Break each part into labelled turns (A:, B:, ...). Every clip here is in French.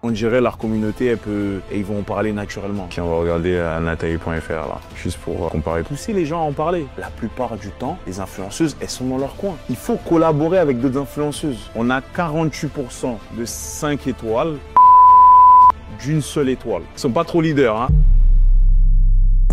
A: On dirait leur communauté, et ils vont en parler naturellement.
B: Puis on va regarder à nathalie.fr là, juste pour comparer.
A: Pousser les gens à en parler. La plupart du temps, les influenceuses, elles sont dans leur coin. Il faut collaborer avec d'autres influenceuses. On a 48% de 5 étoiles d'une seule étoile. Ils sont pas trop leaders, hein.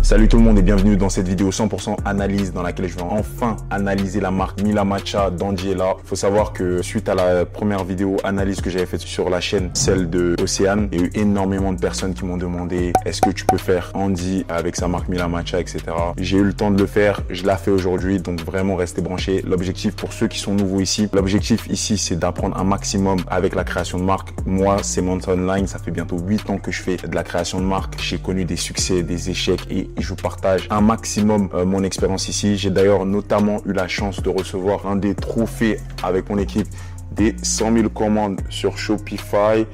B: Salut tout le monde et bienvenue dans cette vidéo 100% analyse dans laquelle je vais enfin analyser la marque Mila Matcha d'Andiela. Il faut savoir que suite à la première vidéo analyse que j'avais faite sur la chaîne, celle de Océane, il y a eu énormément de personnes qui m'ont demandé est-ce que tu peux faire Andy avec sa marque Mila Matcha, etc. J'ai eu le temps de le faire, je l'ai fait aujourd'hui, donc vraiment restez branchés. L'objectif pour ceux qui sont nouveaux ici, l'objectif ici c'est d'apprendre un maximum avec la création de marque. Moi c'est Monta Online, ça fait bientôt 8 ans que je fais de la création de marque. J'ai connu des succès, des échecs et je partage un maximum mon expérience ici. J'ai d'ailleurs notamment eu la chance de recevoir un des trophées avec mon équipe des 100 000 commandes sur Shopify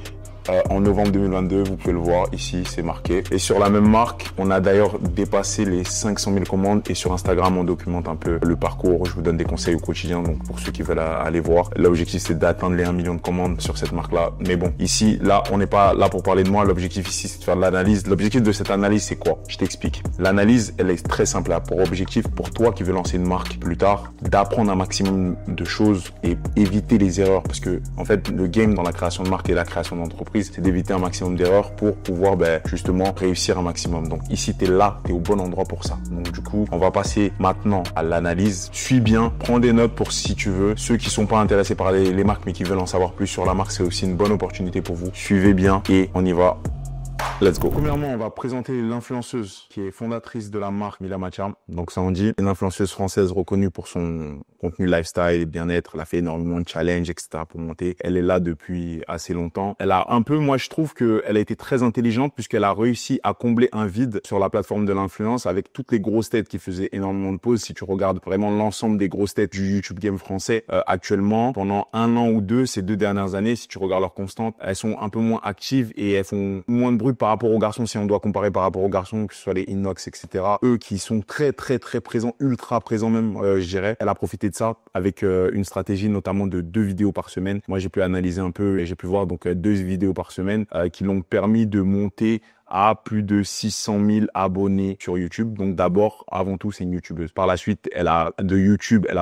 B: en novembre 2022. Vous pouvez le voir ici, c'est marqué. Et sur la même marque, on a d'ailleurs dépassé les 500 000 commandes. Et sur Instagram, on documente un peu le parcours. Je vous donne des conseils au quotidien. Donc pour ceux qui veulent aller voir, l'objectif c'est d'atteindre les 1 million de commandes sur cette marque-là. Mais bon, ici, là, on n'est pas là pour parler de moi. L'objectif ici, c'est de faire de l'analyse. L'objectif de cette analyse, c'est quoi? Je t'explique. L'analyse, elle est très simple. Elle a pour objectif, pour toi qui veux lancer une marque plus tard, d'apprendre un maximum de choses et éviter les erreurs. Parce que, en fait, le game dans la création de marque et la création d'entreprise, c'est d'éviter un maximum d'erreurs pour pouvoir justement réussir un maximum. Donc ici, tu es là, tu es au bon endroit pour ça. Donc du coup, on va passer maintenant à l'analyse. Suis bien, prends des notes pour si tu veux. Ceux qui sont pas intéressés par les marques mais qui veulent en savoir plus sur la marque, c'est aussi une bonne opportunité pour vous. Suivez bien et on y va. Let's go. Premièrement, on va présenter l'influenceuse qui est fondatrice de la marque Mila Matcha. Donc ça on dit, une influenceuse française reconnue pour son contenu lifestyle et bien-être. Elle a fait énormément de challenges, etc. pour monter. Elle est là depuis assez longtemps. Elle a un peu, moi je trouve qu'elle a été très intelligente puisqu'elle a réussi à combler un vide sur la plateforme de l'influence avec toutes les grosses têtes qui faisaient énormément de pauses. Si tu regardes vraiment l'ensemble des grosses têtes du YouTube game français actuellement, pendant 1 an ou 2, ces 2 dernières années, si tu regardes leurs constantes, elles sont un peu moins actives et elles font moins de bruit par rapport aux garçons, si on doit comparer par rapport aux garçons, que ce soit les Inox, etc. Eux qui sont très présents, ultra présents même, je dirais. Elle a profité de ça avec une stratégie notamment de 2 vidéos par semaine. Moi, j'ai pu analyser un peu et j'ai pu voir donc 2 vidéos par semaine qui l'ont permis de monter à plus de 600 000 abonnés sur YouTube. Donc d'abord, avant tout, c'est une YouTubeuse. Par la suite, elle a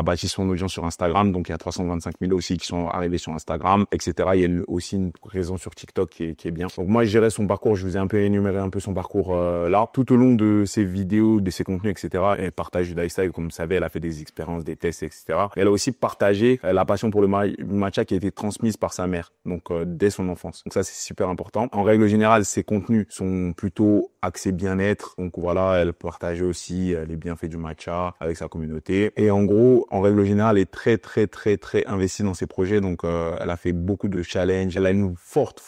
B: bâti son audience sur Instagram. Donc il y a 325 000 aussi qui sont arrivés sur Instagram, etc. Il y a aussi une présence sur TikTok qui est bien. Donc moi, je dirais son parcours. Je vous ai un peu énuméré un peu son parcours là. Tout au long de ses vidéos, de ses contenus, etc. Elle partage du lifestyle. Comme vous savez, elle a fait des expériences, des tests, etc. Elle a aussi partagé la passion pour le matcha qui a été transmise par sa mère. Donc dès son enfance. Donc ça, c'est super important. En règle générale, ses contenus sont plutôt axé bien-être. Donc voilà, elle partageait aussi les bienfaits du matcha avec sa communauté. Et en gros, en règle générale, elle est très investie dans ses projets. Donc elle a fait beaucoup de challenges. Elle a une forte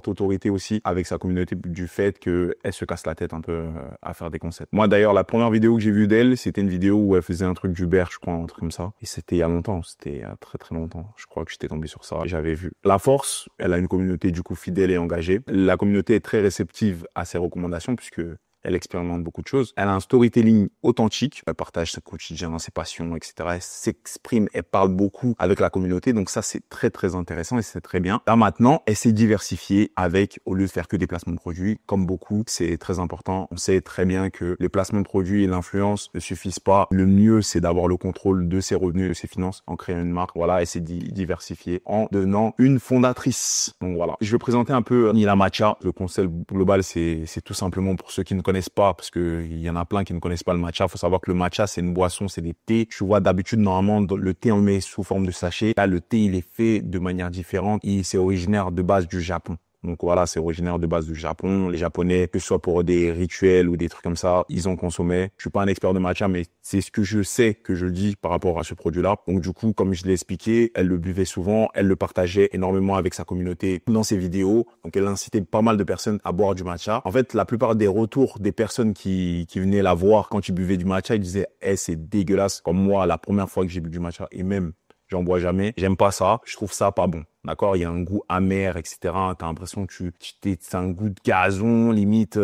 B: autorité aussi avec sa communauté du fait qu'elle se casse la tête un peu à faire des concepts. Moi d'ailleurs, la première vidéo que j'ai vue d'elle, c'était une vidéo où elle faisait un truc d'Uber, je crois, un truc comme ça. Et c'était il y a longtemps, c'était il y a très longtemps. Je crois que j'étais tombé sur ça. J'avais vu. La force, elle a une communauté du coup fidèle et engagée. La communauté est très réceptive à ses recommandations puisque elle expérimente beaucoup de choses. Elle a un storytelling authentique. Elle partage sa quotidien, ses passions, etc. Elle s'exprime, elle parle beaucoup avec la communauté. Donc ça, c'est très intéressant et c'est très bien. Là maintenant, elle s'est diversifiée avec, au lieu de faire que des placements de produits, comme beaucoup, c'est très important. On sait très bien que les placements de produits et l'influence ne suffisent pas. Le mieux, c'est d'avoir le contrôle de ses revenus, de ses finances, en créant une marque. Voilà, elle s'est diversifiée en devenant une fondatrice. Donc voilà. Je vais présenter un peu Mila Matcha. Le concept global, c'est tout simplement pour ceux qui ne connaissent pas, parce que il y en a plein qui ne connaissent pas le matcha. Il faut savoir que le matcha, c'est une boisson, c'est des thés. Tu vois, d'habitude, normalement, le thé, on le met sous forme de sachet. Là, le thé, il est fait de manière différente et c'est originaire de base du Japon. Donc voilà, c'est originaire de base du Japon. Les Japonais, que ce soit pour des rituels ou des trucs comme ça, ils en consommaient. Je suis pas un expert de matcha, mais c'est ce que je sais que je dis par rapport à ce produit-là. Donc du coup, comme je l'ai expliqué, elle le buvait souvent, elle le partageait énormément avec sa communauté dans ses vidéos. Donc elle incitait pas mal de personnes à boire du matcha. En fait, la plupart des retours des personnes qui venaient la voir quand ils buvaient du matcha, ils disaient « c'est dégueulasse ». Comme moi, la première fois que j'ai bu du matcha, et même j'en bois jamais. J'aime pas ça. Je trouve ça pas bon. D'accord? Il y a un goût amer, etc. T'as l'impression que c'est un goût de gazon, limite,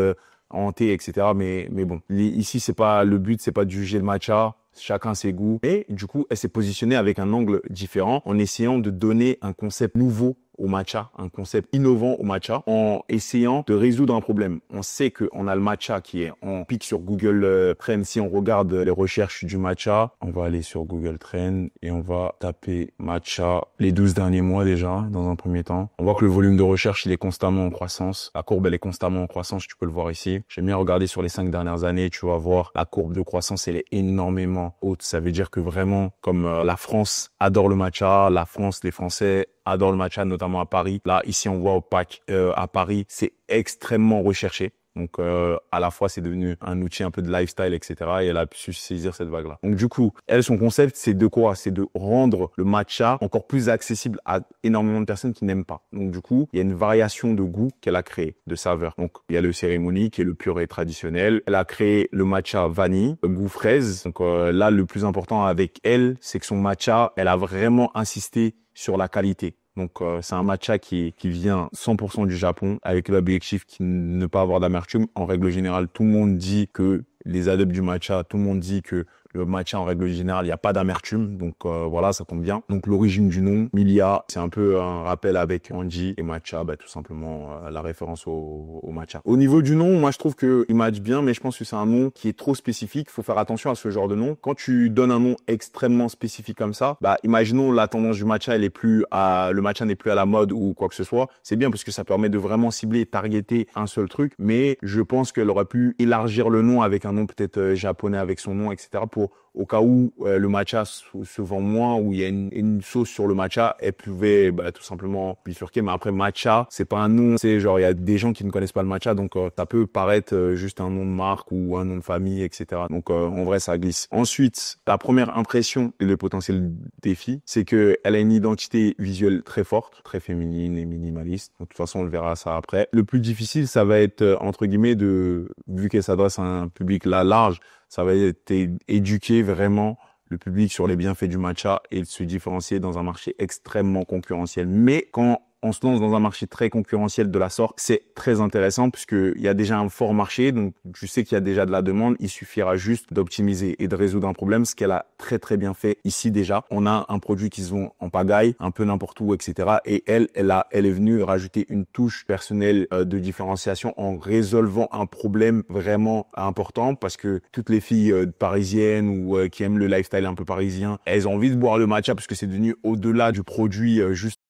B: hanté, etc. Mais bon. Ici, c'est pas, le but, c'est pas de juger le matcha. Chacun ses goûts. Et du coup, elle s'est positionnée avec un angle différent en essayant de donner un concept nouveau au matcha, un concept innovant au matcha, en essayant de résoudre un problème. On sait qu'on a le matcha qui est en pic sur Google Trends. Si on regarde les recherches du matcha, on va aller sur Google Trends et on va taper matcha les 12 derniers mois déjà, dans un premier temps. On voit que le volume de recherche, il est constamment en croissance. La courbe, elle est constamment en croissance, tu peux le voir ici. J'aime bien regarder sur les 5 dernières années, tu vas voir la courbe de croissance, elle est énormément haute. Ça veut dire que vraiment, comme la France adore le matcha, la France, les Français adorent le matcha, notamment à Paris. Là, ici, on voit au pack à Paris, c'est extrêmement recherché. Donc, à la fois, c'est devenu un outil un peu de lifestyle, etc. Et elle a pu saisir cette vague-là. Donc, du coup, elle, son concept, c'est de quoi? C'est de rendre le matcha encore plus accessible à énormément de personnes qui n'aiment pas. Donc, du coup, il y a une variation de goût qu'elle a créé, de saveur. Donc, il y a le cérémonie qui est le pur et traditionnel. Elle a créé le matcha vanille, goût fraise. Donc, là, le plus important avec elle, c'est que son matcha, elle a vraiment insisté sur la qualité. Donc, c'est un matcha qui vient 100% du Japon avec l'objectif de ne pas avoir d'amertume. En règle générale, tout le monde dit que les adeptes du matcha, tout le monde dit que le matcha, en règle générale, il n'y a pas d'amertume. Donc, voilà, ça tombe bien. Donc, l'origine du nom, Milia, c'est un peu un rappel avec Anji et matcha, bah, tout simplement la référence au matcha. Au niveau du nom, moi, je trouve qu'il match bien, mais je pense que c'est un nom qui est trop spécifique. Il faut faire attention à ce genre de nom. Quand tu donnes un nom extrêmement spécifique comme ça, bah, imaginons la tendance du matcha, le matcha n'est plus à la mode ou quoi que ce soit. C'est bien parce que ça permet de vraiment cibler et targeter un seul truc. Mais je pense qu'elle aurait pu élargir le nom avec un nom peut-être japonais avec son nom, etc. pour au cas où le matcha se vend moins, ou il y a une sauce sur le matcha, elle pouvait tout simplement bifurquer. Mais après, matcha, c'est pas un nom, c'est genre il y a des gens qui ne connaissent pas le matcha, donc ça peut paraître juste un nom de marque ou un nom de famille, etc. Donc en vrai, ça glisse. Ensuite, la première impression et le potentiel défi, c'est que elle a une identité visuelle très forte, très féminine et minimaliste. Donc, de toute façon, on le verra ça après. Le plus difficile, ça va être entre guillemets vu qu'elle s'adresse à un public là large, ça va être éduquer vraiment le public sur les bienfaits du matcha et de se différencier dans un marché extrêmement concurrentiel. Mais quand on se lance dans un marché très concurrentiel de la sorte, c'est très intéressant puisqu'il y a déjà un fort marché, donc tu sais qu'il y a déjà de la demande, il suffira juste d'optimiser et de résoudre un problème, ce qu'elle a très très bien fait ici déjà. On a un produit qui se vend en pagaille, un peu n'importe où, etc. Et elle est venue rajouter une touche personnelle de différenciation en résolvant un problème vraiment important, parce que toutes les filles parisiennes ou qui aiment le lifestyle un peu parisien, elles ont envie de boire le matcha parce que c'est devenu au-delà du produit juste.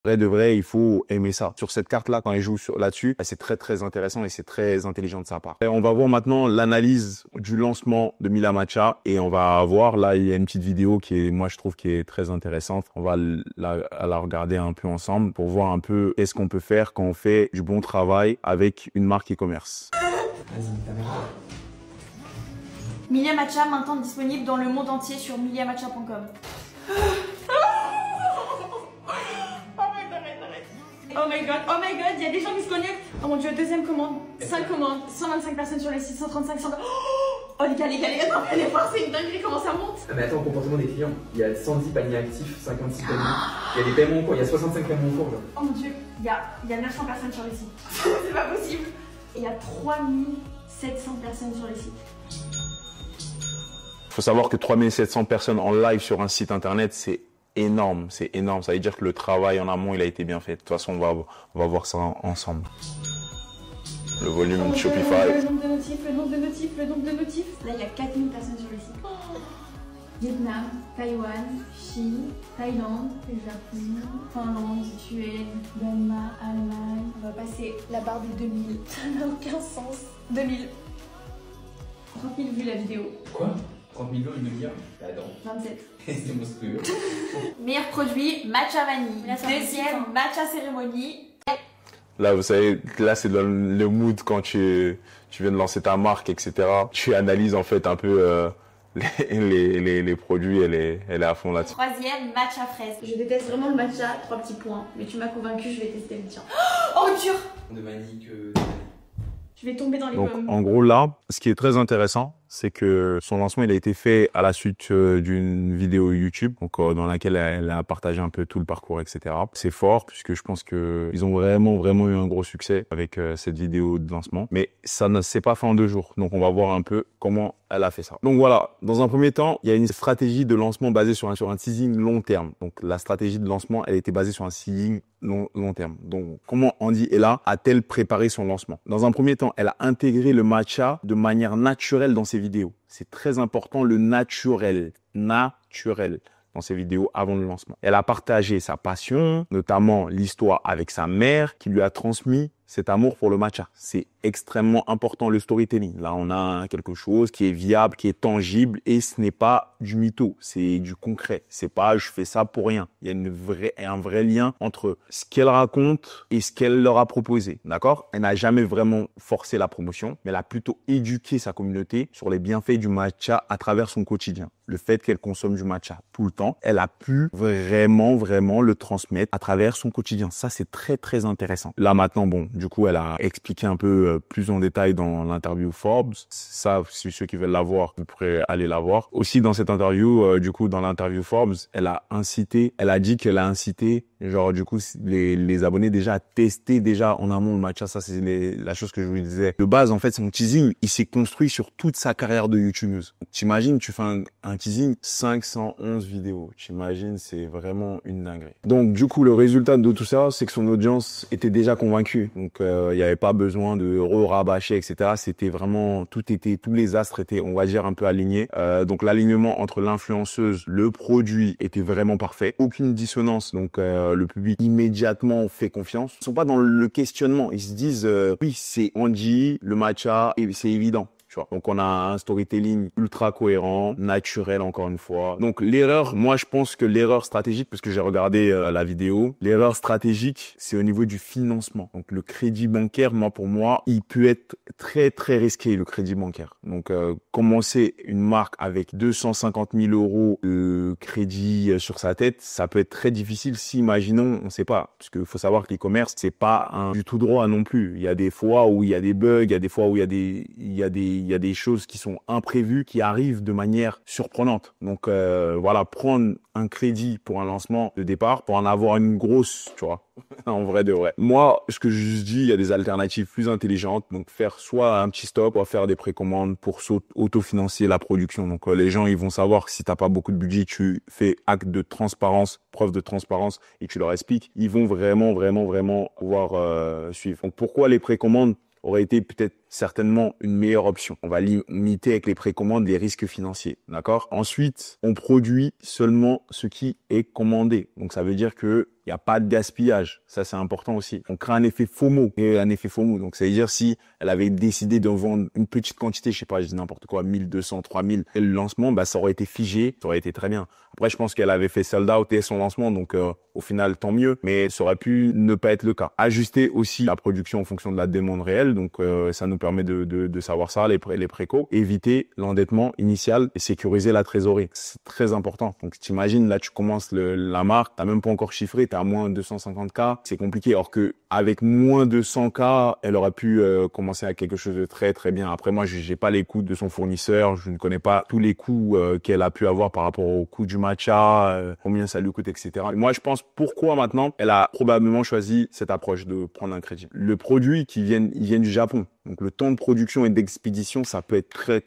B: De vrai, il faut aimer ça. Sur cette carte-là, quand elle joue là-dessus, c'est très très intéressant et c'est très intelligent de sa part. Et on va voir maintenant l'analyse du lancement de Mila Matcha, et on va voir, là, il y a une petite vidéo moi je trouve qui est très intéressante. On va la regarder un peu ensemble pour voir un peu qu'est-ce qu'on peut faire quand on fait du bon travail avec une marque e-commerce.
C: Milia Matcha, maintenant disponible dans le monde entier sur miliamatcha.com. Oh my god, il y a des gens qui se connectent. Oh mon dieu, deuxième commande, 5 commandes, 125 personnes sur le site, 135, 100... Oh les gars, non mais allez voir, c'est une dinguerie, comment ça monte.
D: Ah mais attends, le comportement des clients, il y a 110 paniers actifs, 56 paniers, il y a des paiements en cours, il y a 65 paiements en cours genre.
C: Oh mon dieu, il y a 900 personnes sur le site. C'est pas possible. Et il y a 3700 personnes sur le site.
B: Faut savoir que 3700 personnes en live sur un site internet, c'est énorme, c'est énorme. Ça veut dire que le travail en amont, il a été bien fait. De toute façon, on va voir ça ensemble. Le volume de Shopify.
C: Le nombre de notifs. Là, il y a 4000 personnes sur le site. Vietnam, Taïwan, Chine, Thaïlande, Japon, Finlande, Suède, Danemark, Allemagne. On va passer la barre des 2000. Ça n'a aucun sens. 2000. 30 000 vues la vidéo.
D: Quoi 30 millions, une demi-heure? Bah non.
C: 27.
D: C'est monstrueux.
C: Meilleur produit, matcha vanille. Deuxième, matcha cérémonie.
B: Là, vous savez, là, c'est dans le mood quand tu viens de lancer ta marque, etc. Tu analyses en fait un peu les produits, elle est à fond là-dessus.
C: Troisième, matcha fraise. Je déteste vraiment le matcha, 3 petits points. Mais tu m'as convaincu, je vais tester le tien. Oh, dur.
D: De vanille que...
C: Je vais tomber dans les
B: Donc,
C: pommes.
B: en gros, là, ce qui est très intéressant, c'est que son lancement, il a été fait à la suite d'une vidéo YouTube, donc dans laquelle elle a partagé un peu tout le parcours, etc. C'est fort puisque je pense que ils ont vraiment eu un gros succès avec cette vidéo de lancement. Mais ça ne s'est pas fait en 2 jours. Donc on va voir un peu comment elle a fait ça. Donc voilà, dans un premier temps, il y a une stratégie de lancement basée sur un teasing long terme. Donc la stratégie de lancement, elle était basée sur un teasing long terme. Donc comment Andy Ella a-t-elle préparé son lancement? Dans un premier temps, elle a intégré le matcha de manière naturelle dans ses vidéos. C'est très important, le naturel dans ses vidéos avant le lancement. Elle a partagé sa passion, notamment l'histoire avec sa mère qui lui a transmis cet amour pour le matcha. C'est extrêmement important, le storytelling. Là, on a quelque chose qui est viable, qui est tangible et ce n'est pas du mytho, c'est du concret. C'est pas je fais ça pour rien. Il y a un vrai lien entre ce qu'elle raconte et ce qu'elle leur a proposé. D'accord? Elle n'a jamais vraiment forcé la promotion, mais elle a plutôt éduqué sa communauté sur les bienfaits du matcha à travers son quotidien. Le fait qu'elle consomme du matcha tout le temps, elle a pu vraiment le transmettre à travers son quotidien. Ça, c'est très intéressant. Là, maintenant, bon, du coup, elle a expliqué un peu plus en détail dans l'interview Forbes. Ça, si ceux qui veulent la voir, vous pourrez aller la voir. Aussi, dans cette interview, du coup, dans l'interview Forbes, elle a dit qu'elle a incité, genre, du coup, les abonnés déjà à tester déjà en amont le matcha. Ça, c'est la chose que je vous disais. De base, en fait, son teasing, il s'est construit sur toute sa carrière de youtubeuse. T'imagines, tu fais un teasing, 511 vidéos. T'imagines, c'est vraiment une dinguerie. Donc, du coup, le résultat de tout ça, c'est que son audience était déjà convaincue. Donc, il n'y avait pas besoin de rabâcher, etc. C'était vraiment, tous les astres étaient, on va dire, un peu alignés. Donc, l'alignement entre l'influenceuse, le produit était vraiment parfait. Aucune dissonance. Donc, le public immédiatement fait confiance. Ils sont pas dans le questionnement. Ils se disent, oui, c'est Andy, le matcha, et c'est évident. Donc, on a un storytelling ultra cohérent, naturel encore une fois. Donc, l'erreur, moi, je pense que l'erreur stratégique, parce que j'ai regardé la vidéo, l'erreur stratégique, c'est au niveau du financement. Donc, le crédit bancaire, pour moi, il peut être très risqué, le crédit bancaire. Donc, commencer une marque avec 250 000 euros de crédit sur sa tête, ça peut être très difficile si, imaginons, on sait pas. Parce qu'il faut savoir que l'e-commerce, c'est pas du tout droit non plus. Il y a des fois où il y a des bugs, il y a des fois où il y a des choses qui sont imprévues, qui arrivent de manière surprenante. Donc voilà, prendre un crédit pour un lancement de départ, pour en avoir une grosse, tu vois, en vrai de vrai. Moi, ce que je dis, il y a des alternatives plus intelligentes. Donc faire soit un petit stop, soit faire des précommandes pour autofinancer la production. Donc les gens, ils vont savoir que si t'as pas beaucoup de budget, tu fais acte de transparence, preuve de transparence et tu leur expliques. Ils vont vraiment pouvoir suivre. Donc pourquoi les précommandes aurait été peut-être certainement une meilleure option. On va limiter avec les précommandes les risques financiers, d'accord? Ensuite, on produit seulement ce qui est commandé. Donc ça veut dire que il n'y a pas de gaspillage. Ça, c'est important aussi. On crée un effet FOMO. Donc, ça veut dire si elle avait décidé de vendre une petite quantité, je sais pas, je dis n'importe quoi, 1200, 3000, et le lancement, ça aurait été figé. Ça aurait été très bien. Après, je pense qu'elle avait fait sold out et son lancement. Donc, au final, tant mieux. Mais ça aurait pu ne pas être le cas. Ajuster aussi la production en fonction de la demande réelle. Donc, ça nous permet de savoir ça, les précos. Éviter l'endettement initial et sécuriser la trésorerie. C'est très important. Donc, t'imagines, là, tu commences la marque, t'as même pas encore chiffré, à moins de 250K, c'est compliqué. Alors que avec moins de 100K, elle aurait pu commencer à quelque chose de très bien. Après, moi, j'ai pas les coûts de son fournisseur, je ne connais pas tous les coûts qu'elle a pu avoir par rapport au coût du matcha, combien ça lui coûte, etc. Moi, je pense pourquoi maintenant, elle a probablement choisi cette approche de prendre un crédit. Le produit ils viennent du Japon. Donc, le temps de production et d'expédition, ça peut être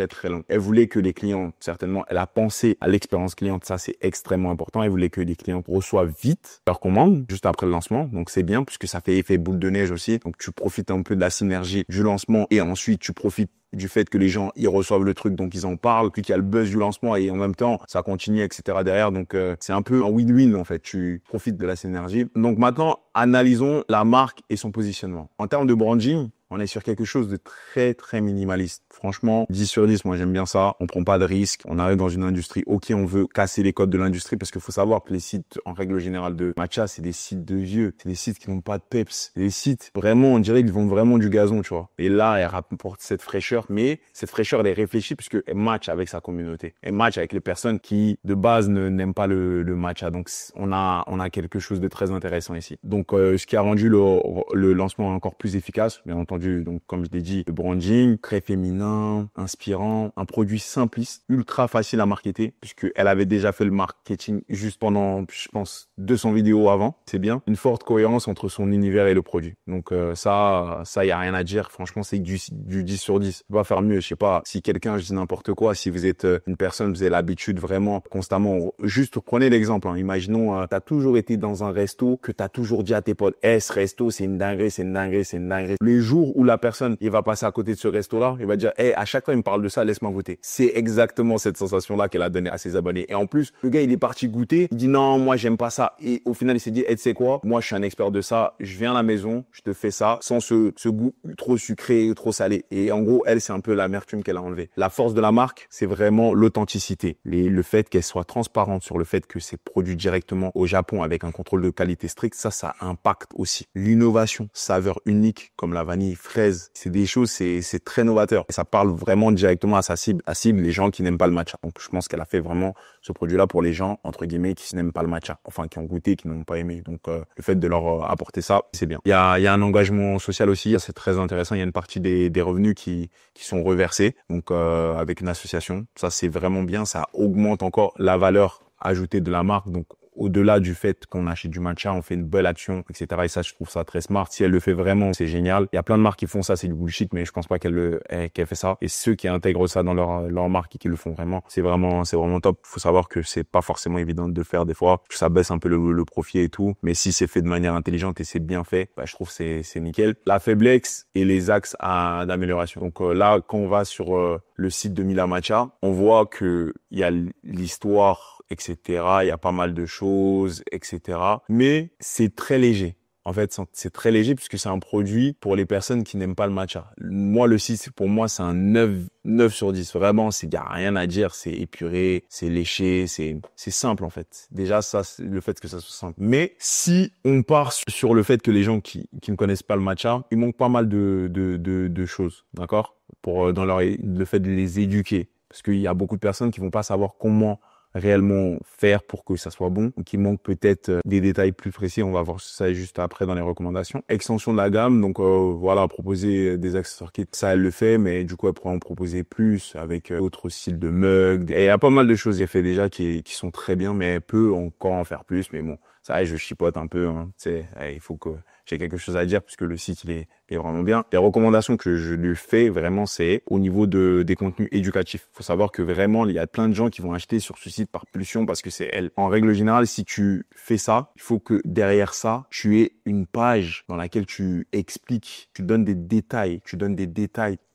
B: très long. Elle voulait que les clients, certainement, elle a pensé à l'expérience cliente. Ça, c'est extrêmement important. Elle voulait que les clients reçoivent vite leur commande, juste après le lancement. Donc, c'est bien, puisque ça fait effet boule de neige aussi. Donc, tu profites un peu de la synergie du lancement et ensuite, tu profites du fait que les gens, ils reçoivent le truc, donc ils en parlent, puis qu'il y a le buzz du lancement et en même temps, ça continue, etc. derrière. Donc, c'est un peu un win-win, en fait. Tu profites de la synergie. Donc, maintenant, analysons la marque et son positionnement. En termes de branding, on est sur quelque chose de très minimaliste. Franchement, 10 sur 10, moi j'aime bien ça. On prend pas de risques. On arrive dans une industrie. Ok, on veut casser les codes de l'industrie parce qu'il faut savoir que les sites, en règle générale, de matcha, c'est des sites de vieux. C'est des sites qui n'ont pas de peps. C'est des sites, vraiment, on dirait qu'ils vendent vraiment du gazon, tu vois. Et là, elle rapporte cette fraîcheur. Mais cette fraîcheur, elle est réfléchie puisque elle match avec sa communauté. Elle match avec les personnes qui, de base, n'aiment pas le matcha. Donc, on a quelque chose de très intéressant ici. Donc, ce qui a rendu le lancement encore plus efficace, bien entendu, donc comme je l'ai dit, le branding, très féminin, inspirant, un produit simpliste, ultra facile à marketer, puisque elle avait déjà fait le marketing juste pendant, je pense, 200 vidéos avant. C'est bien. Une forte cohérence entre son univers et le produit. Donc ça, y a rien à dire. Franchement, c'est du 10 sur 10. On va faire mieux. Je sais pas, si quelqu'un, je dis n'importe quoi, si vous êtes une personne, vous avez l'habitude vraiment, constamment, juste prenez l'exemple, hein. Imaginons, t'as toujours été dans un resto, que t'as toujours dit à tes potes, ce resto, c'est une dinguerie, c'est une dinguerie, c'est une dinguerie. Les jours où la personne, il va passer à côté de ce resto-là, il va dire, à chaque fois, il me parle de ça, laisse-moi goûter. C'est exactement cette sensation-là qu'elle a donnée à ses abonnés. Et en plus, le gars, il est parti goûter, il dit, non, moi, j'aime pas ça. Et au final, il s'est dit, tu sais quoi? Moi, je suis un expert de ça. Je viens à la maison, je te fais ça sans ce goût trop sucré, trop salé. Et en gros, elle, c'est un peu l'amertume qu'elle a enlevé. La force de la marque, c'est vraiment l'authenticité. Le fait qu'elle soit transparente sur le fait que c'est produit directement au Japon avec un contrôle de qualité strict, ça impacte aussi. L'innovation, saveur unique comme la vanille, fraise, c'est des choses, c'est très novateur. Et ça parle vraiment directement à sa cible, les gens qui n'aiment pas le matcha. Donc, je pense qu'elle a fait vraiment ce produit-là pour les gens, entre guillemets, qui n'aiment pas le matcha. Enfin, qui ont goûté, qui n'ont pas aimé. Donc, le fait de leur apporter ça, c'est bien. Il y a un engagement social aussi, c'est très intéressant. Il y a une partie des revenus qui sont reversés, donc avec une association. Ça, c'est vraiment bien. Ça augmente encore la valeur ajoutée de la marque. Donc, au-delà du fait qu'on achète du matcha, on fait une belle action, etc. Et ça, je trouve ça très smart. Si elle le fait vraiment, c'est génial. Il y a plein de marques qui font ça, c'est du bullshit, mais je pense pas qu'elle fait ça. Et ceux qui intègrent ça dans leur marque et qui le font vraiment, c'est vraiment top. Faut savoir que c'est pas forcément évident de le faire des fois, que ça baisse un peu le profit et tout. Mais si c'est fait de manière intelligente et c'est bien fait, je trouve que c'est nickel. La faiblesse et les axes d'amélioration. Donc là, quand on va sur le site de Mila Matcha, on voit que il y a l'histoire, etc. Il y a pas mal de choses, etc. Mais c'est très léger. En fait, c'est très léger puisque c'est un produit pour les personnes qui n'aiment pas le matcha. Moi, le site, pour moi, c'est un 9 sur 10. Vraiment, il n'y a rien à dire. C'est épuré, c'est léché, c'est simple, en fait. Déjà, ça, le fait que ça soit simple. Mais si on part sur le fait que les gens qui ne connaissent pas le matcha, il manque pas mal de choses, d'accord? Le fait de les éduquer. Parce qu'il y a beaucoup de personnes qui vont pas savoir comment réellement faire pour que ça soit bon, donc il manque peut-être des détails plus précis. On va voir ça juste après dans les recommandations. Extension de la gamme, donc voilà, proposer des accessoires kits, ça elle le fait, mais du coup elle pourrait en proposer plus avec d'autres styles de mugs. Et il y a pas mal de choses qu'elle fait déjà qui sont très bien, mais elle peut encore en faire plus. Mais bon, ça je chipote un peu, hein. Il faut que j'ai quelque chose à dire puisque le site il est vraiment bien. Les recommandations que je lui fais vraiment, c'est au niveau des contenus éducatifs. Faut savoir que vraiment il y a plein de gens qui vont acheter sur ce site par pulsion parce que c'est elle. En règle générale, si tu fais ça, il faut que derrière ça, tu aies une page dans laquelle tu expliques, tu donnes des détails,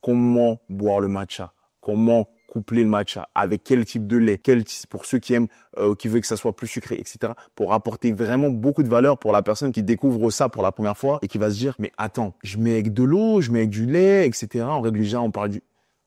B: comment boire le matcha, comment coupler le matcha, avec quel type de lait, pour ceux qui aiment, qui veulent que ça soit plus sucré, etc. Pour apporter vraiment beaucoup de valeur pour la personne qui découvre ça pour la première fois et qui va se dire, mais attends, je mets avec de l'eau, je mets avec du lait, etc. En règle générale, on parle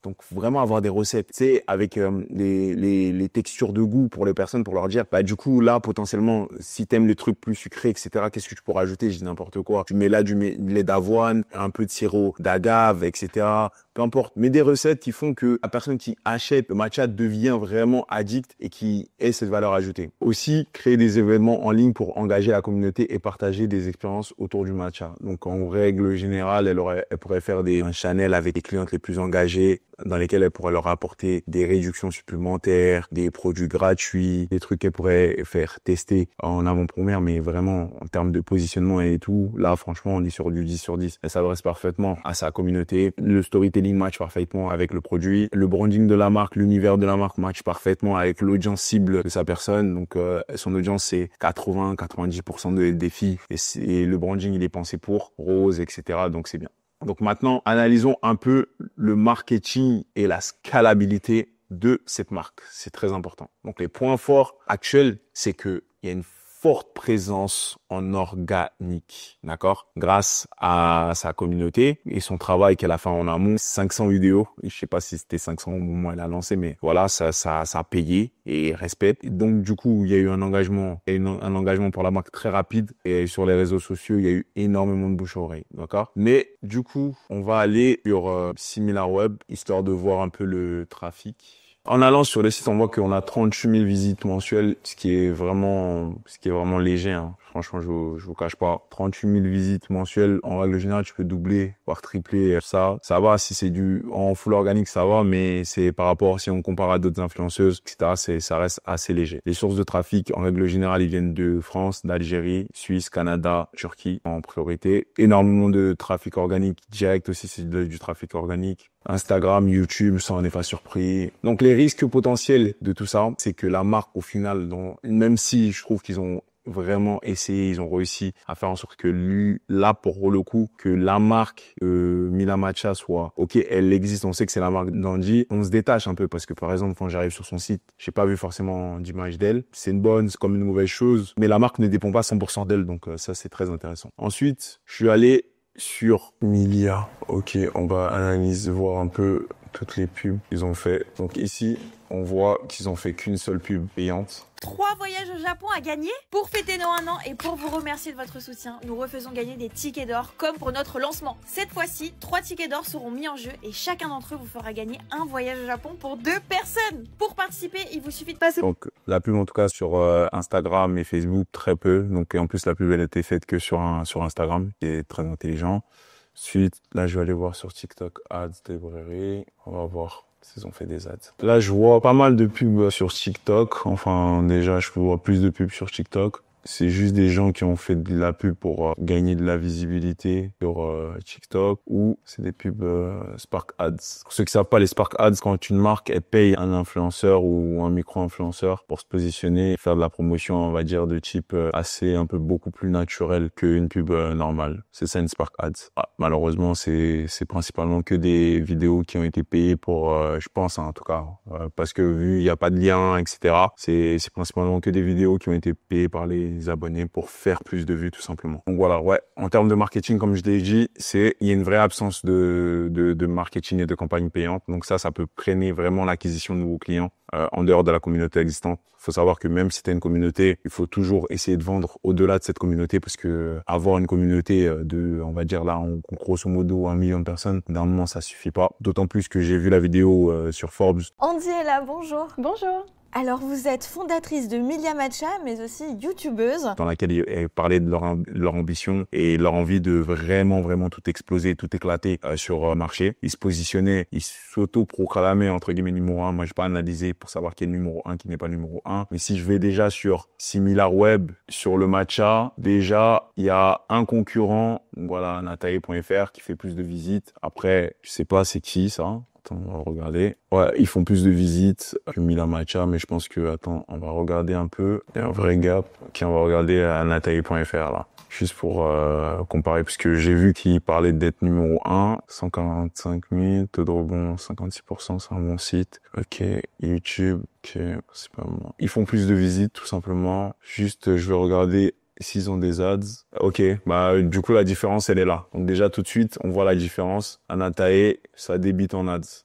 B: donc vraiment avoir des recettes, tu sais, avec les textures de goût pour les personnes, pour leur dire, du coup là potentiellement, si t'aimes les trucs plus sucrés, etc. Qu'est-ce que tu pourras ajouter? Je dis n'importe quoi. Tu mets là du lait d'avoine, un peu de sirop d'agave, etc. Peu importe, mais des recettes qui font que la personne qui achète le matcha devient vraiment addict et qui ait cette valeur ajoutée. Aussi, créer des événements en ligne pour engager la communauté et partager des expériences autour du matcha. Donc, en règle générale, elle pourrait faire un channel avec les clientes les plus engagées dans lesquels elle pourrait leur apporter des réductions supplémentaires, des produits gratuits, des trucs qu'elle pourrait faire tester en avant-première, mais vraiment en termes de positionnement et tout, là franchement on est sur du 10 sur 10. Elle s'adresse parfaitement à sa communauté, le storytelling match parfaitement avec le produit, le branding de la marque, l'univers de la marque match parfaitement avec l'audience cible de sa personne, donc son audience c'est 80-90% des filles et le branding il est pensé pour rose, etc. Donc c'est bien. Donc maintenant, analysons un peu le marketing et la scalabilité de cette marque. C'est très important. Donc les points forts actuels, c'est que il y a une forte présence en organique, d'accord? Grâce à sa communauté et son travail qu'elle a fait en amont, 500 vidéos. Je sais pas si c'était 500 au moment où elle a lancé, mais voilà, ça a payé et respect. Et donc, du coup, il y a eu un engagement pour la marque très rapide et sur les réseaux sociaux, il y a eu énormément de bouche à oreille, d'accord? Mais, du coup, on va aller sur SimilarWeb, histoire de voir un peu le trafic. En allant sur le site, on voit qu'on a 38 000 visites mensuelles, ce qui est vraiment léger, hein. Franchement, je vous cache pas. 38 000 visites mensuelles, en règle générale, tu peux doubler, voire tripler ça. Ça va, si c'est en full organique, ça va, mais c'est par rapport, si on compare à d'autres influenceuses, etc., ça reste assez léger. Les sources de trafic, en règle générale, ils viennent de France, d'Algérie, Suisse, Canada, Turquie, en priorité. Énormément de trafic organique direct aussi, c'est du trafic organique. Instagram, YouTube, ça on n'est pas surpris. Donc les risques potentiels de tout ça, c'est que la marque au final, même si je trouve qu'ils ont vraiment essayé, ils ont réussi à faire en sorte que là pour le coup, que la marque Mila Matcha soit, ok, elle existe, on sait que c'est la marque d'Angie, on se détache un peu parce que par exemple quand j'arrive sur son site, j'ai pas vu forcément d'image d'elle. C'est une bonne, c'est comme une mauvaise chose, mais la marque ne dépend pas 100% d'elle, donc ça c'est très intéressant. Ensuite, je suis allé sur Milia. Ok, on va analyser, voir un peu toutes les pubs qu'ils ont fait. Donc ici, on voit qu'ils ont fait qu'une seule pub payante.
E: 3 voyages au Japon à gagner. Pour fêter nos 1 an et pour vous remercier de votre soutien, nous refaisons gagner des tickets d'or comme pour notre lancement. Cette fois-ci, 3 tickets d'or seront mis en jeu et chacun d'entre eux vous fera gagner un voyage au Japon pour 2 personnes. Pour participer, il vous suffit de passer.
B: Donc la pub en tout cas sur Instagram et Facebook, très peu. Donc et en plus la pub elle a été faite que sur Instagram, qui est très intelligent. Ensuite, là je vais aller voir sur TikTok Ads Librairie. On va voir s'ils ont fait des ads. Là, je vois pas mal de pubs sur TikTok. Enfin, déjà, je vois plus de pubs sur TikTok. C'est juste des gens qui ont fait de la pub pour gagner de la visibilité sur TikTok, ou c'est des pubs Spark Ads. Pour ceux qui savent pas, les Spark Ads, quand une marque elle paye un influenceur ou un micro-influenceur pour se positionner et faire de la promotion, on va dire de type assez un peu beaucoup plus naturel qu'une pub normale. C'est ça une Spark Ads. Malheureusement, c'est principalement que des vidéos qui ont été payées pour, je pense en tout cas, parce que vu il y a pas de lien, etc. C'est principalement que des vidéos qui ont été payées par les abonnés pour faire plus de vues tout simplement. Donc voilà, ouais, en termes de marketing, comme je l'ai dit, il y a une vraie absence de marketing et de campagne payante. Donc ça peut freiner vraiment l'acquisition de nouveaux clients en dehors de la communauté existante. Il faut savoir que même si tu as une communauté, il faut toujours essayer de vendre au-delà de cette communauté, parce que avoir une communauté on va dire là, grosso modo 1 million de personnes, d'un moment ça suffit pas. D'autant plus que j'ai vu la vidéo sur Forbes.
E: Andy est là, bonjour.
C: Bonjour.
E: Alors vous êtes fondatrice de Milia Matcha, mais aussi youtubeuse.
B: Dans laquelle ils parlaient de leur ambition et leur envie de vraiment tout exploser, tout éclater sur le marché. Ils se positionnaient, ils s'auto-proclamaient entre guillemets numéro 1. Moi, j'ai pas analysé pour savoir qui est le numéro 1, qui n'est pas le numéro 1. Mais si je vais déjà sur SimilarWeb, sur le matcha, déjà, il y a un concurrent, voilà, Natae.fr, qui fait plus de visites. Après, je sais pas c'est qui ça. Attends, on va regarder. Ouais, ils font plus de visites que Mila Matcha, mais je pense que, attends, on va regarder un peu. Il y a un vrai gap. Ok, on va regarder à Natae.fr, là. Juste pour comparer, puisque j'ai vu qu'ils parlaient d'être numéro 1. 145 000, taux de rebond 56%, c'est un bon site. Ok, YouTube, ok, c'est pas bon. Ils font plus de visites, tout simplement. Juste, je vais regarder s'ils ont des ads. Ok, du coup la différence elle est là. Donc déjà tout de suite on voit la différence. Natae, ça débite en ads.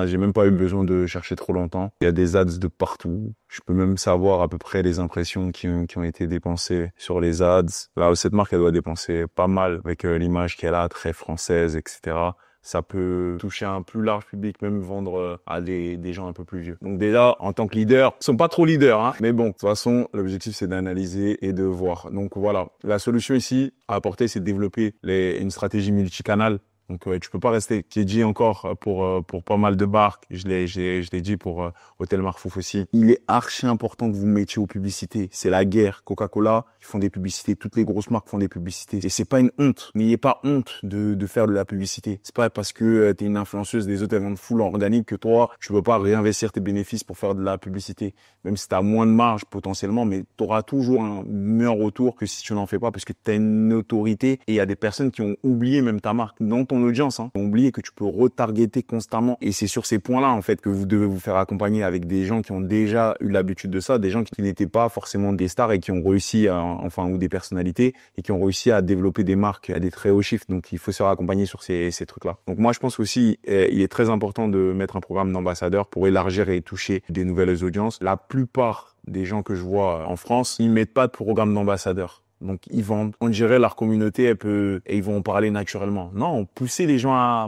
B: J'ai même pas eu besoin de chercher trop longtemps. Il y a des ads de partout. Je peux même savoir à peu près les impressions qui ont été dépensées sur les ads. Là, cette marque elle doit dépenser pas mal avec l'image qu'elle a, très française, etc. Ça peut toucher un plus large public, même vendre à des gens un peu plus vieux. Donc déjà, en tant que leader, ils sont pas trop leaders, hein. Mais bon, de toute façon, l'objectif, c'est d'analyser et de voir. Donc voilà. La solution ici à apporter, c'est de développer une stratégie multicanal. Donc tu peux pas rester. J'ai dit encore pour pas mal de marques, je l'ai dit pour Hôtel Marfouf aussi. Il est archi important que vous mettiez aux publicités. C'est la guerre. Coca-Cola, ils font des publicités. Toutes les grosses marques font des publicités. Et c'est pas une honte. N'ayez pas honte de faire de la publicité. C'est pas parce que t'es une influenceuse des autres vendent full organique que toi tu peux pas réinvestir tes bénéfices pour faire de la publicité. Même si t'as moins de marge potentiellement, mais t'auras toujours un meilleur retour que si tu n'en fais pas, parce que t'as une autorité et il y a des personnes qui ont oublié même ta marque dans ton audience, hein. Oubliez que tu peux retargeter constamment, et c'est sur ces points-là en fait que vous devez vous faire accompagner avec des gens qui ont déjà eu l'habitude de ça, des gens qui n'étaient pas forcément des stars et qui ont réussi ou des personnalités et qui ont réussi à développer des marques à des très hauts chiffres. Donc il faut se faire accompagner sur ces trucs-là. Donc moi je pense aussi il est très important de mettre un programme d'ambassadeur pour élargir et toucher des nouvelles audiences. La plupart des gens que je vois en France, ils mettent pas de programme d'ambassadeur. Donc ils vendent, on dirait leur communauté et ils vont en parler naturellement. Non, poussez les gens à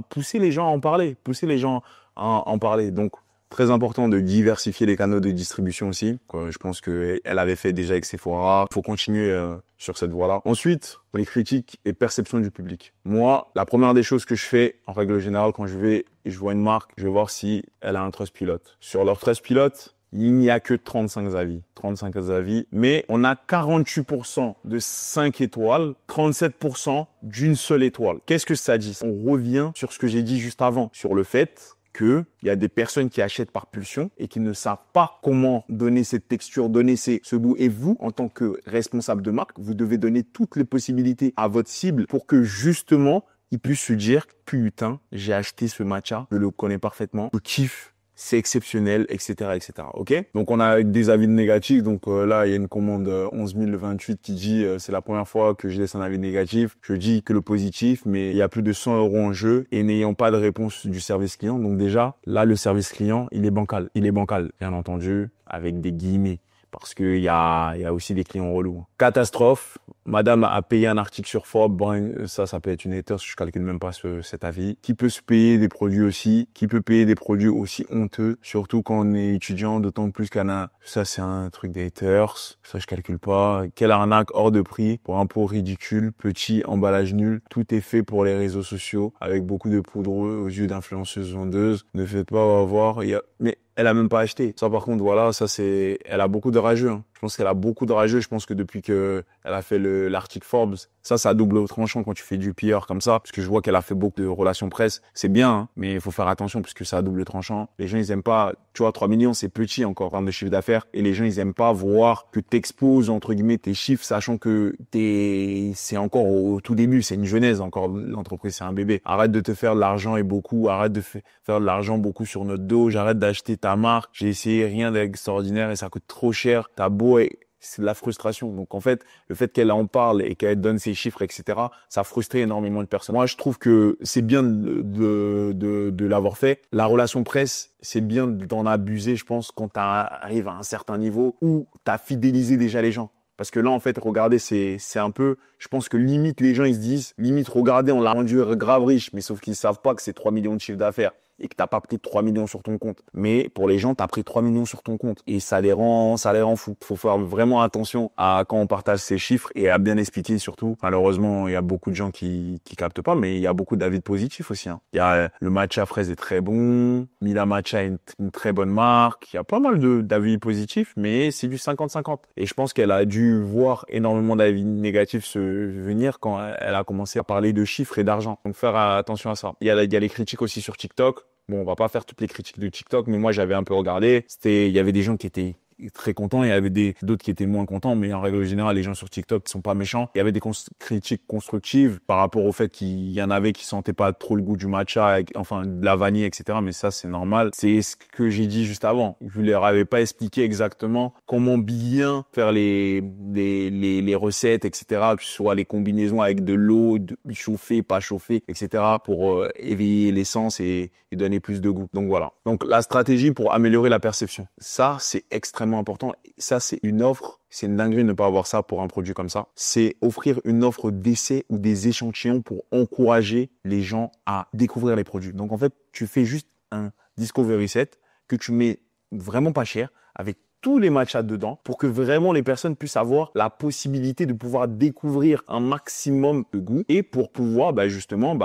B: en parler, Donc Très important de diversifier les canaux de distribution aussi. Je pense qu'elle avait fait déjà avec Sephora. Il faut continuer sur cette voie-là. Ensuite, les critiques et perceptions du public. Moi, la première des choses que je fais, en règle générale, quand je vais et je vois une marque, je vais voir si elle a un Trustpilot. Sur leur Trustpilot, il n'y a que 35 avis, mais on a 48% de 5 étoiles, 37% d'une seule étoile. Qu'est-ce que ça dit? On revient sur ce que j'ai dit juste avant, sur le fait qu'il y a des personnes qui achètent par pulsion et qui ne savent pas comment donner cette texture, donner ce goût. Et vous, en tant que responsable de marque, vous devez donner toutes les possibilités à votre cible pour que justement, ils puissent se dire « Putain, j'ai acheté ce matcha, je le connais parfaitement, je kiffe. » C'est exceptionnel, etc., etc. Ok? Donc, on a des avis négatifs. Donc, là, il y a une commande 11 028 qui dit c'est la première fois que je laisse un avis négatif. Je dis que le positif, mais il y a plus de 100 € en jeu et n'ayant pas de réponse du service client. Donc, déjà, là, le service client, il est bancal. Il est bancal, bien entendu, avec des guillemets. Parce qu'il y a aussi des clients relous. Catastrophe. Madame a payé un article sur Forbes. Bon, ça peut être une haters. Je calcule même pas cet avis. Qui peut se payer des produits aussi? Qui peut payer des produits aussi honteux? Surtout quand on est étudiant, d'autant plus qu'un a. Ça, c'est un truc des haters. Ça, je calcule pas. Quelle arnaque hors de prix pour un pot ridicule, petit, emballage nul. Tout est fait pour les réseaux sociaux avec beaucoup de poudreux aux yeux d'influenceuses vendeuses. Ne faites pas avoir. Mais elle a même pas acheté. Ça, par contre, voilà, elle a beaucoup de rageux, hein. Je pense qu'elle a beaucoup de rageux. Je pense que depuis que elle a fait l'article Forbes, ça a double au tranchant quand tu fais du PR comme ça. Parce que je vois qu'elle a fait beaucoup de relations presse. C'est bien, hein, mais il faut faire attention parce que ça a double tranchant. Les gens, ils aiment pas, tu vois, 3 millions, c'est petit encore en termes de chiffre d'affaires. Et les gens, ils aiment pas voir que t'exposes, entre guillemets, tes chiffres, sachant que c'est encore au tout début. C'est une genèse encore. L'entreprise, c'est un bébé. Arrête de te faire de l'argent et beaucoup. Arrête de faire de l'argent beaucoup sur notre dos. J'arrête d'acheter ta marque. J'ai essayé rien d'extraordinaire et ça coûte trop cher. T'as beau c'est de la frustration. Donc, en fait, le fait qu'elle en parle et qu'elle donne ses chiffres, etc., ça a frustré énormément de personnes. Moi, je trouve que c'est bien de l'avoir fait. La relation presse, c'est bien d'en abuser, je pense, quand tu arrives à un certain niveau où tu as fidélisé déjà les gens. Parce que là, en fait, regardez, c'est un peu, je pense que limite, les gens, ils se disent, limite, regardez, on l'a rendu grave riche, mais sauf qu'ils savent pas que c'est 3 millions de chiffre d'affaires et que t'as pas pris 3 millions sur ton compte. Mais pour les gens, t'as pris 3 millions sur ton compte et ça les rend fous. Faut faire vraiment attention à quand on partage ces chiffres et à bien expliquer surtout. Malheureusement, il y a beaucoup de gens qui captent pas, mais il y a beaucoup d'avis positifs aussi, hein. Il y a le matcha fraise est très bon, Mila Matcha est une très bonne marque. Il y a pas mal d'avis positifs, mais c'est du 50-50. Et je pense qu'elle a dû voir énormément d'avis négatifs se venir quand elle a commencé à parler de chiffres et d'argent. Donc faire attention à ça. Il y a les critiques aussi sur TikTok. Bon, on va pas faire toutes les critiques de TikTok, mais moi, j'avais un peu regardé. Il y avait des gens qui étaient très contents et il y avait d'autres qui étaient moins contents, mais en règle générale, les gens sur TikTok sont pas méchants. Il y avait des critiques constructives par rapport au fait qu'il y en avait qui sentaient pas trop le goût du matcha, enfin, de la vanille, etc. Mais ça, c'est normal. C'est ce que j'ai dit juste avant. Je leur avais pas expliqué exactement comment bien faire les recettes, etc. Que ce soit les combinaisons avec de l'eau, chauffée, pas chauffée, etc. pour éveiller l'essence et donner plus de goût. Donc voilà. Donc la stratégie pour améliorer la perception. Ça, c'est extrêmement important. Ça, c'est une offre. C'est une dinguerie de ne pas avoir ça pour un produit comme ça. C'est offrir une offre d'essai ou des échantillons pour encourager les gens à découvrir les produits. Donc en fait, tu fais juste un discovery set que tu mets vraiment pas cher avec tous les matchas dedans pour que vraiment les personnes puissent avoir la possibilité de pouvoir découvrir un maximum de goût et pour pouvoir justement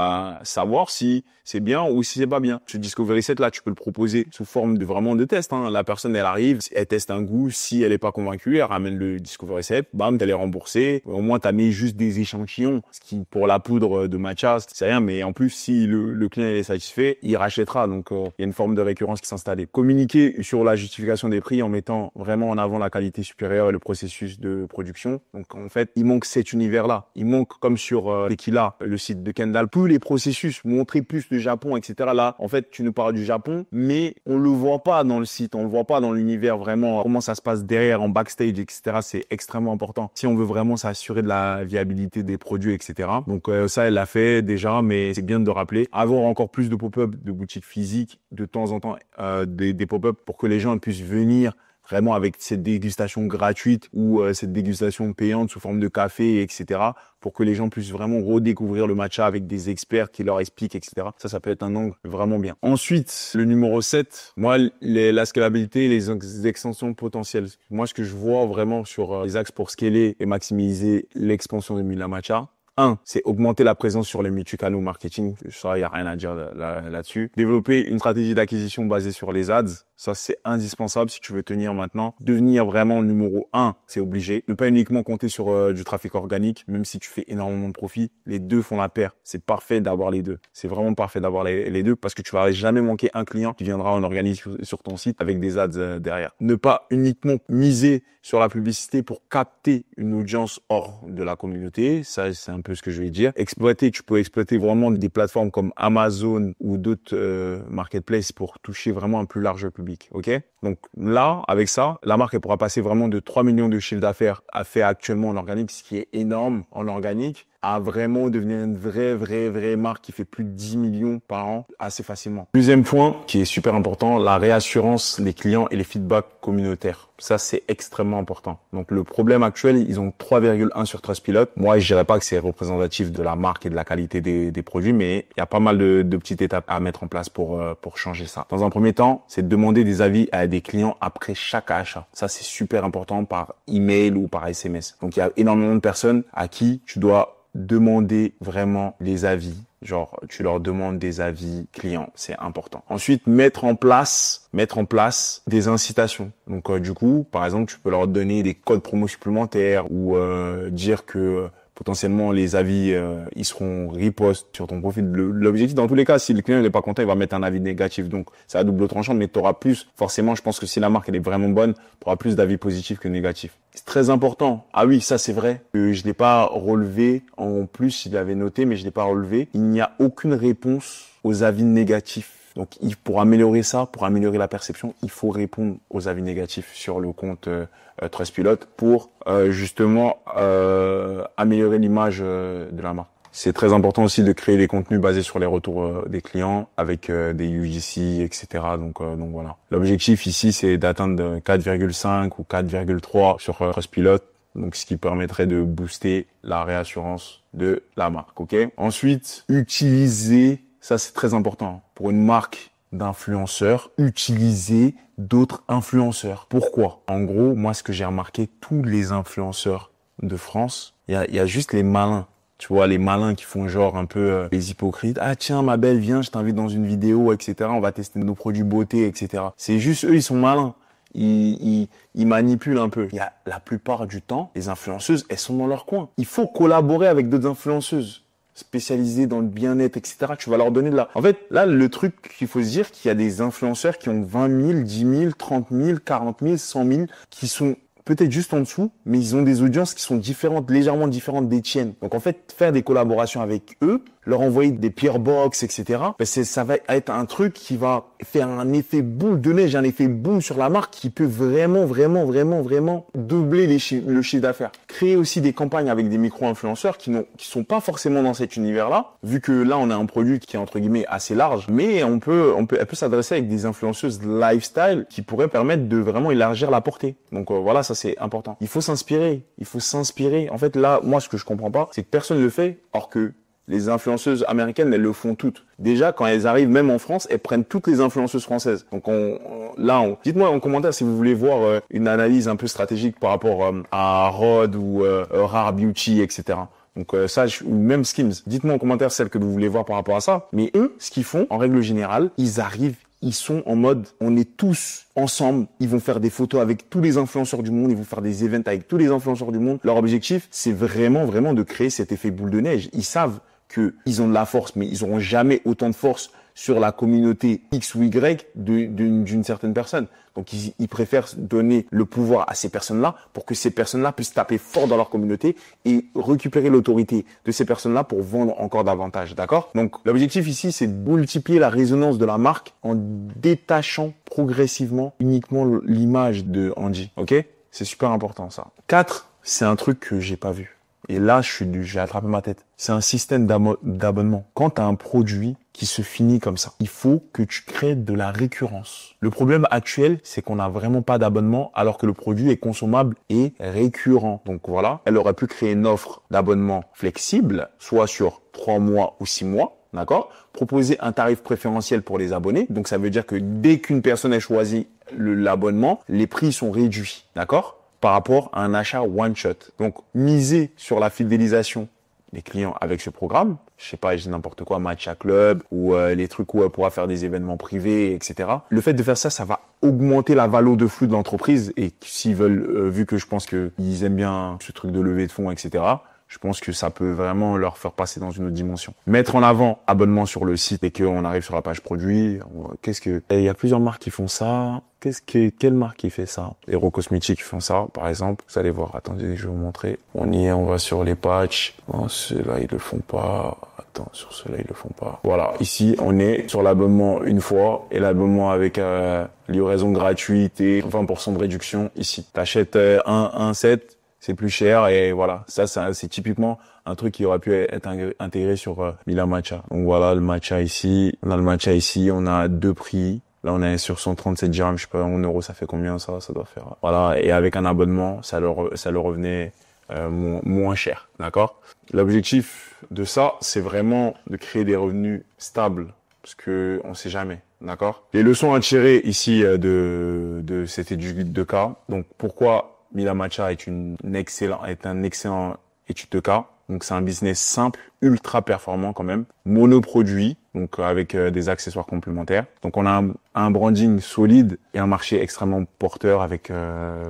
B: savoir si c'est bien ou si c'est pas bien. Ce Discovery Set là, tu peux le proposer sous forme de vraiment de test, hein. La personne, elle arrive, elle teste un goût, si elle est pas convaincue, elle ramène le Discovery Set, bam, t'as les remboursé. Au moins, t'as mis juste des échantillons, ce qui pour la poudre de matcha, c'est rien, mais en plus, si le client est satisfait, il rachètera. Donc, il y a une forme de récurrence qui s'installe. Communiquer sur la justification des prix en mettant vraiment en avant la qualité supérieure et le processus de production. Donc en fait, il manque cet univers-là. Il manque, comme sur Tequila, le site de Kendall, plus les processus, montrer plus le Japon, etc. Là, en fait, tu nous parles du Japon, mais on le voit pas dans le site, on le voit pas dans l'univers vraiment, comment ça se passe derrière, en backstage, etc. C'est extrêmement important. Si on veut vraiment s'assurer de la viabilité des produits, etc. Donc ça, elle l'a fait déjà, mais c'est bien de rappeler. Avoir encore plus de pop-up, de boutiques physiques, de temps en temps, des pop-up pour que les gens puissent venir
A: vraiment avec cette dégustation gratuite ou cette dégustation payante sous forme de café, etc., pour que les gens puissent vraiment redécouvrir le matcha avec des experts qui leur expliquent, etc. Ça peut être un angle vraiment bien. Ensuite, le numéro 7, moi, la scalabilité et les extensions potentielles. Moi, ce que je vois vraiment sur les axes pour scaler et maximiser l'expansion de Mila Matcha, c'est augmenter la présence sur les multicanaux marketing. Ça, il n'y a rien à dire là-dessus. Développer une stratégie d'acquisition basée sur les ads. Ça, c'est indispensable si tu veux tenir maintenant. Devenir vraiment numéro 1, c'est obligé. Ne pas uniquement compter sur du trafic organique, même si tu fais énormément de profit. Les deux font la paire. C'est parfait d'avoir les deux. C'est vraiment parfait d'avoir les deux parce que tu vas jamais manquer un client qui viendra en organique sur ton site avec des ads derrière. Ne pas uniquement miser sur la publicité pour capter une audience hors de la communauté. Ça, c'est un peu ce que je vais dire. Tu peux exploiter vraiment des plateformes comme Amazon ou d'autres marketplaces pour toucher vraiment un plus large public. Ok? Donc là, avec ça, la marque elle pourra passer vraiment de 3 millions de chiffre d'affaires à faire actuellement en organique, ce qui est énorme en organique, à vraiment devenir une vraie marque qui fait plus de 10 millions par an assez facilement. Deuxième point qui est super important, la réassurance des clients et les feedbacks communautaires. Ça, c'est extrêmement important. Donc, le problème actuel, ils ont 3,1 sur Trustpilot. Moi, je dirais pas que c'est représentatif de la marque et de la qualité des produits, mais il y a pas mal de petites étapes à mettre en place pour changer ça. Dans un premier temps, c'est de demander des avis à des clients après chaque achat. Ça, c'est super important par email ou par SMS. Donc, il y a énormément de personnes à qui tu dois demander vraiment les avis. Genre, tu leur demandes des avis clients, c'est important. Ensuite, mettre en place des incitations. Donc, du coup, par exemple, tu peux leur donner des codes promo supplémentaires ou dire que potentiellement les avis ils seront repost sur ton profil. L'objectif dans tous les cas, si le client n'est pas content, il va mettre un avis négatif. Donc c'est à double tranchant, mais tu auras plus, forcément, je pense que si la marque elle est vraiment bonne, tu auras plus d'avis positifs que négatifs. C'est très important. Ah oui, ça c'est vrai que je l'ai pas relevé. En plus, il l'avait noté, mais je l'ai pas relevé. Il n'y a aucune réponse aux avis négatifs. Donc, pour améliorer ça, pour améliorer la perception, il faut répondre aux avis négatifs sur le compte Trustpilot pour justement améliorer l'image de la marque. C'est très important aussi de créer des contenus basés sur les retours des clients avec des UGC, etc. Donc voilà. L'objectif ici, c'est d'atteindre 4,5 ou 4,3 sur Trustpilot. Donc, ce qui permettrait de booster la réassurance de la marque. Ok. Ensuite, ça c'est très important pour une marque d'influenceurs, utiliser d'autres influenceurs. Pourquoi? En gros, moi ce que j'ai remarqué, tous les influenceurs de France, il y a juste les malins. Tu vois, les malins qui font genre un peu les hypocrites. Ah tiens ma belle, viens, je t'invite dans une vidéo, etc. On va tester nos produits beauté, etc. C'est juste eux, ils sont malins. Ils manipulent un peu. La plupart du temps, les influenceuses, elles sont dans leur coin. Il faut collaborer avec d'autres influenceuses spécialisés dans le bien-être, etc. Tu vas leur donner de la... En fait, là, le truc qu'il faut se dire, qu'il y a des influenceurs qui ont 20 000, 10 000, 30 000, 40 000, 100 000, qui sont peut-être juste en dessous, mais ils ont des audiences qui sont différentes, légèrement différentes des tiennes. Donc, en fait, faire des collaborations avec eux, leur envoyer des peer box, etc. Ça va être un truc qui va faire un effet boule de neige, un effet boom sur la marque qui peut vraiment doubler le chiffre d'affaires. Créer aussi des campagnes avec des micro-influenceurs qui sont pas forcément dans cet univers-là, vu que là, on a un produit qui est entre guillemets assez large, mais elle peut s'adresser avec des influenceuses lifestyle qui pourraient permettre de vraiment élargir la portée. Donc voilà, ça c'est important. Il faut s'inspirer. En fait, là, moi, ce que je comprends pas, c'est que personne ne le fait, or que les influenceuses américaines, elles le font toutes. Déjà, quand elles arrivent, même en France, elles prennent toutes les influenceuses françaises. Donc dites-moi en commentaire si vous voulez voir une analyse un peu stratégique par rapport à Rhode ou Rare Beauty, etc. Donc ou même Skims. Dites-moi en commentaire celle que vous voulez voir par rapport à ça. Mais eux, ce qu'ils font, en règle générale, ils arrivent, ils sont en mode, on est tous ensemble. Ils vont faire des photos avec tous les influenceurs du monde. Ils vont faire des events avec tous les influenceurs du monde. Leur objectif, c'est vraiment de créer cet effet boule de neige. Ils savent qu'ils ont de la force, mais ils n'auront jamais autant de force sur la communauté X ou Y d'une certaine personne. Donc, ils préfèrent donner le pouvoir à ces personnes-là pour que ces personnes-là puissent taper fort dans leur communauté et récupérer l'autorité de ces personnes-là pour vendre encore davantage. D'accord? Donc, l'objectif ici, c'est de multiplier la résonance de la marque en détachant progressivement uniquement l'image de Angie. Ok? C'est super important, ça. 4, c'est un truc que j'ai pas vu.
B: Et là, j'ai attrapé ma tête. C'est un système d'abonnement. Quand tu as un produit qui se finit comme ça, il faut que tu crées de la récurrence. Le problème actuel, c'est qu'on n'a vraiment pas d'abonnement alors que le produit est consommable et récurrent. Donc voilà, elle aurait pu créer une offre d'abonnement flexible, soit sur 3 mois ou 6 mois. D'accord? Proposer un tarif préférentiel pour les abonnés. Donc, ça veut dire que dès qu'une personne a choisi l'abonnement, les prix sont réduits. D'accord? Par rapport à un achat one shot. Donc, miser sur la fidélisation des clients avec ce programme. Je sais pas, j'ai n'importe quoi, Matcha Club ou les trucs où elle pourra faire des événements privés, etc. Le fait de faire ça, ça va augmenter la valeur de flux de l'entreprise. Et s'ils veulent, vu que je pense qu'ils aiment bien ce truc de levée de fonds, etc., je pense que ça peut vraiment leur faire passer dans une autre dimension. Mettre en avant abonnement sur le site et qu'on arrive sur la page produit. Il y a plusieurs marques qui font ça. Quelle marque qui fait ça? Hero Cosmetics qui font ça, par exemple. Vous allez voir. Attendez, je vais vous montrer. On y est, on va sur les patchs. Non, ceux-là, ils le font pas. Attends, sur ceux-là, ils le font pas. Voilà. Ici, on est sur l'abonnement une fois et l'abonnement avec livraison gratuite et 20% de réduction ici. T'achètes un set. C'est plus cher et voilà, ça c'est typiquement un truc qui aurait pu être intégré sur Mila Matcha. Donc voilà le matcha ici, on a 2 prix. Là on est sur 137 dirhams, je sais pas en euros ça fait combien ça doit faire. Voilà, et avec un abonnement, ça leur revenait moins cher, d'accord? L'objectif de ça, c'est vraiment de créer des revenus stables parce que on sait jamais. D'accord? Les leçons à tirer ici de cette étude de cas. Donc pourquoi Mila Matcha est un excellent étude de cas. Donc c'est un business simple, ultra performant quand même, monoproduit, donc avec des accessoires complémentaires. Donc on a un branding solide et un marché extrêmement porteur avec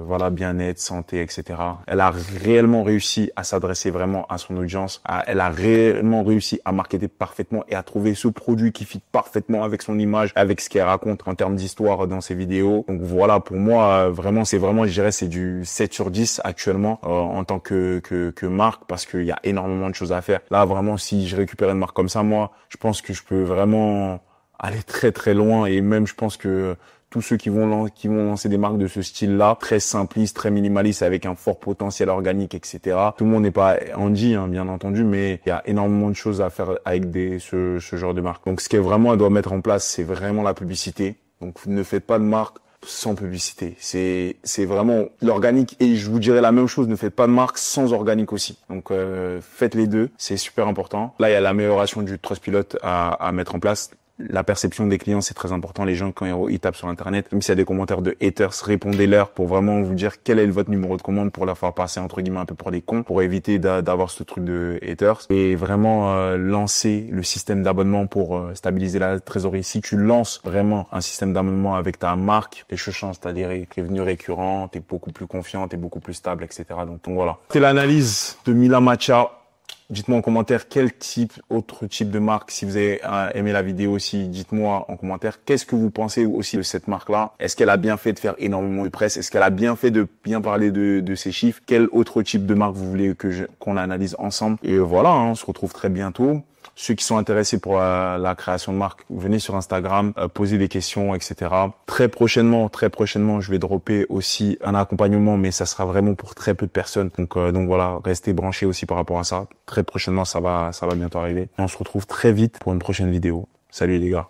B: voilà bien-être, santé, etc. Elle a réellement réussi à s'adresser vraiment à son audience. Elle a réellement réussi à marketer parfaitement et à trouver ce produit qui fit parfaitement avec son image, avec ce qu'elle raconte en termes d'histoire dans ses vidéos. Donc voilà, pour moi, vraiment, je dirais, c'est du 7 sur 10 actuellement en tant que marque parce qu'il y a énormément de choses à faire. Là, vraiment, si je récupère une marque comme ça, moi, je pense que je peux vraiment aller très très loin et même je pense que tous ceux qui vont lancer des marques de ce style-là, très simplistes, très minimalistes, avec un fort potentiel organique, etc. Tout le monde n'est pas Andy, hein, bien entendu, mais il y a énormément de choses à faire avec ce genre de marque. Donc ce qu'elle doit mettre en place, c'est vraiment la publicité. Donc ne faites pas de marque sans publicité. C'est vraiment l'organique et je vous dirais la même chose, ne faites pas de marque sans organique aussi. Donc faites les deux, c'est super important. Là, il y a l'amélioration du Trustpilot à mettre en place. La perception des clients, c'est très important. Les gens, quand ils tapent sur Internet, même s'il y a des commentaires de haters, répondez-leur pour vraiment vous dire quel est votre numéro de commande pour leur faire passer, entre guillemets, un peu pour des cons, pour éviter d'avoir ce truc de haters. Et vraiment lancer le système d'abonnement pour stabiliser la trésorerie. Si tu lances vraiment un système d'abonnement avec ta marque, les choses changent. T'as des revenus récurrents, t'es beaucoup plus confiant, t'es beaucoup plus stable, etc. Donc voilà. C'est l'analyse de Mila Matcha. Dites-moi en commentaire autre type de marque. Si vous avez aimé la vidéo aussi, dites-moi en commentaire qu'est-ce que vous pensez aussi de cette marque-là. Est-ce qu'elle a bien fait de faire énormément de presse? Est-ce qu'elle a bien fait de bien parler de ses chiffres? Quel autre type de marque vous voulez qu'on analyse ensemble? Et voilà, on se retrouve très bientôt. Ceux qui sont intéressés pour la création de marque, venez sur Instagram, posez des questions, etc. Très prochainement, je vais dropper aussi un accompagnement, mais ça sera vraiment pour très peu de personnes. Donc voilà, restez branchés aussi par rapport à ça. Très prochainement, ça va bientôt arriver. Et on se retrouve très vite pour une prochaine vidéo. Salut les gars.